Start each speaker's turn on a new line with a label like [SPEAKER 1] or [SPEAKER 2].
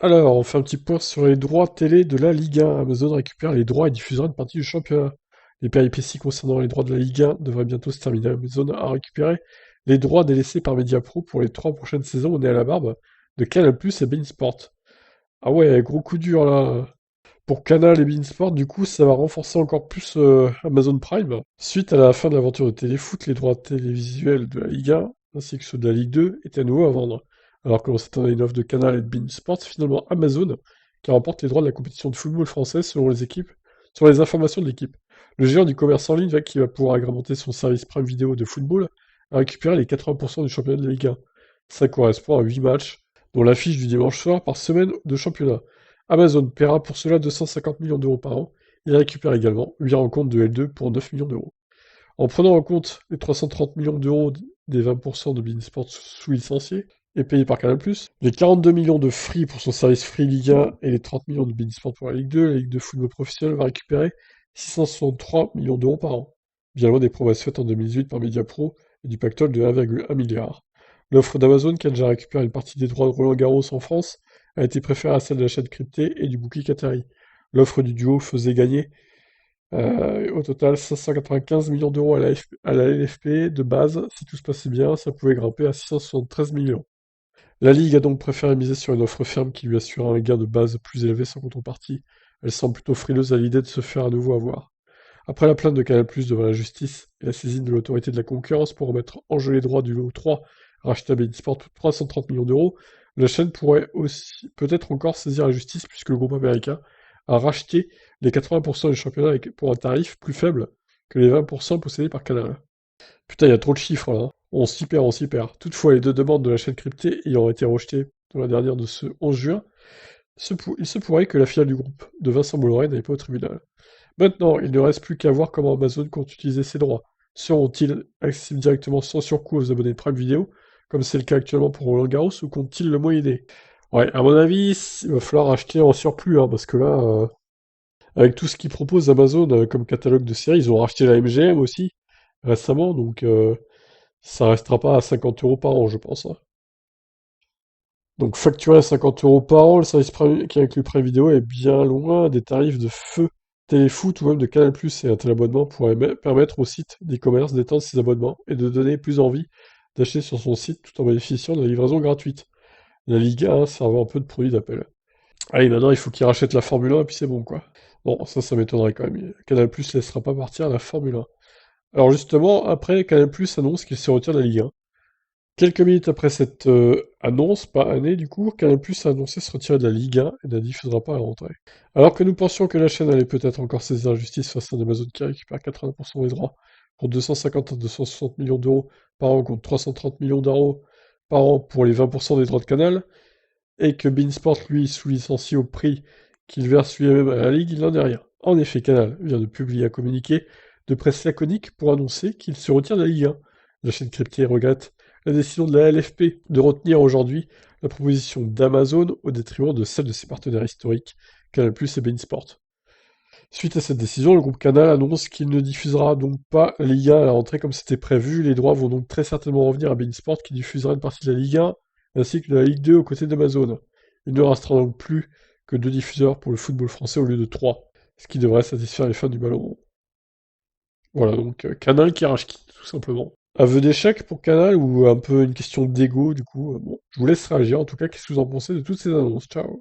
[SPEAKER 1] Alors, on fait un petit point sur les droits télé de la Ligue 1. Amazon récupère les droits et diffusera une partie du championnat. Les péripéties concernant les droits de la Ligue 1 devraient bientôt se terminer. Amazon a récupéré les droits délaissés par Mediapro pour les 3 prochaines saisons. On est à la barbe de Canal+ et beIN Sport. Ah ouais, gros coup dur là. Pour Canal et beIN Sport, du coup, ça va renforcer encore plus Amazon Prime. Suite à la fin de l'aventure de Téléfoot, les droits télévisuels de la Ligue 1 ainsi que ceux de la Ligue 2 étaient à nouveau à vendre. Alors que l'on s'attendait à une offre de Canal et de beIN Sport, c'est finalement Amazon qui remporte les droits de la compétition de football française selon les équipes, selon les informations de l'équipe. Le géant du commerce en ligne qui va pouvoir agrémenter son service Prime Vidéo de football a récupéré les 80% du championnat de la Ligue 1. Ça correspond à 8 matchs, dont l'affiche du dimanche soir par semaine de championnat. Amazon paiera pour cela 250 millions d'euros par an. Il récupère également 8 rencontres de L2 pour 9 millions d'euros. En prenant en compte les 330 millions d'euros des 20% de beIN Sport sous-licenciés et payés par Canal+, les 42 millions de Free pour son service Free Ligue 1 et les 30 millions de beIN Sport pour la Ligue 2, la Ligue de football professionnel va récupérer 663 millions d'euros par an, bien loin des promesses faites en 2018 par Mediapro et du pactole de 1,1 milliard. L'offre d'Amazon, qui a déjà récupéré une partie des droits de Roland-Garros en France, a été préférée à celle de la chaîne cryptée et du bouquet Qatari. L'offre du duo faisait gagner au total 595 millions d'euros à la LFP de base. Si tout se passait bien, ça pouvait grimper à 673 millions. La Ligue a donc préféré miser sur une offre ferme qui lui assurait un gain de base plus élevé sans contrepartie. Elle semble plutôt frileuse à l'idée de se faire à nouveau avoir. Après la plainte de Canal+ devant la justice et la saisine de l'autorité de la concurrence pour remettre en jeu les droits du lot 3 racheté à beIN Sport pour 330 millions d'euros, la chaîne pourrait aussi peut-être encore saisir la justice puisque le groupe américain a racheté les 80% du championnat pour un tarif plus faible que les 20% possédés par Canal. Putain, il y a trop de chiffres là, hein. On s'y perd, on s'y perd. Toutefois, les deux demandes de la chaîne cryptée ayant été rejetées dans la dernière de ce 11 juin, il se pourrait que la filiale du groupe de Vincent Bolloré n'aille pas au tribunal. Maintenant, il ne reste plus qu'à voir comment Amazon compte utiliser ses droits. Seront-ils accessibles directement sans surcoût aux abonnés de Prime Video, comme c'est le cas actuellement pour Roland Garros, ou compte-t-il le moyenner? Ouais, à mon avis, il va falloir acheter en surplus, hein, parce que là, avec tout ce qu'ils proposent Amazon comme catalogue de séries, ils ont racheté la MGM aussi récemment, donc ça restera pas à 50 euros par an, je pense, hein. Donc facturer à 50 euros par an, le service qui inclut Prime Vidéo est bien loin des tarifs de feu Téléfoot ou même de Canal+, et un tel abonnement pourrait permettre au site d'e-commerce d'étendre ses abonnements et de donner plus envie d'acheter sur son site tout en bénéficiant de la livraison gratuite. La Ligue 1 servant un peu de produit d'appel. Allez, maintenant il faut qu'il rachète la Formule 1 et puis c'est bon quoi. Bon, ça m'étonnerait quand même. Canal+ laissera pas partir la Formule 1. Alors justement, après, Canal+ annonce qu'il se retire de la Ligue 1. Quelques minutes après cette annonce, pas année du coup, Canal+ a annoncé se retirer de la Ligue 1 et ne la diffusera pas à la rentrée. Alors que nous pensions que la chaîne allait peut-être encore saisir la justice face à Amazon qui récupère 80% des droits pour 250 à 260 millions d'euros par an contre 330 millions d'euros par an pour les 20% des droits de Canal, et que beIN Sport lui sous-licencie au prix qu'il verse lui-même à la Ligue, il n'en est rien. En effet, Canal vient de publier un communiqué de presse laconique pour annoncer qu'il se retire de la Ligue 1. La chaîne cryptée regrette la décision de la LFP de retenir aujourd'hui la proposition d'Amazon au détriment de celle de ses partenaires historiques, Canal+ et beIN Sport. Suite à cette décision, le groupe Canal annonce qu'il ne diffusera donc pas la Ligue 1 à la rentrée comme c'était prévu. Les droits vont donc très certainement revenir à beIN Sport qui diffusera une partie de la Ligue 1 ainsi que de la Ligue 2 aux côtés d'Amazon. Il ne restera donc plus que 2 diffuseurs pour le football français au lieu de 3, ce qui devrait satisfaire les fans du ballon rond. Voilà donc Canal qui arrache qui, tout simplement. Aveu d'échec pour Canal ou un peu une question d'ego du coup bon, je vous laisse réagir en tout cas, qu'est-ce que vous en pensez de toutes ces annonces? Ciao.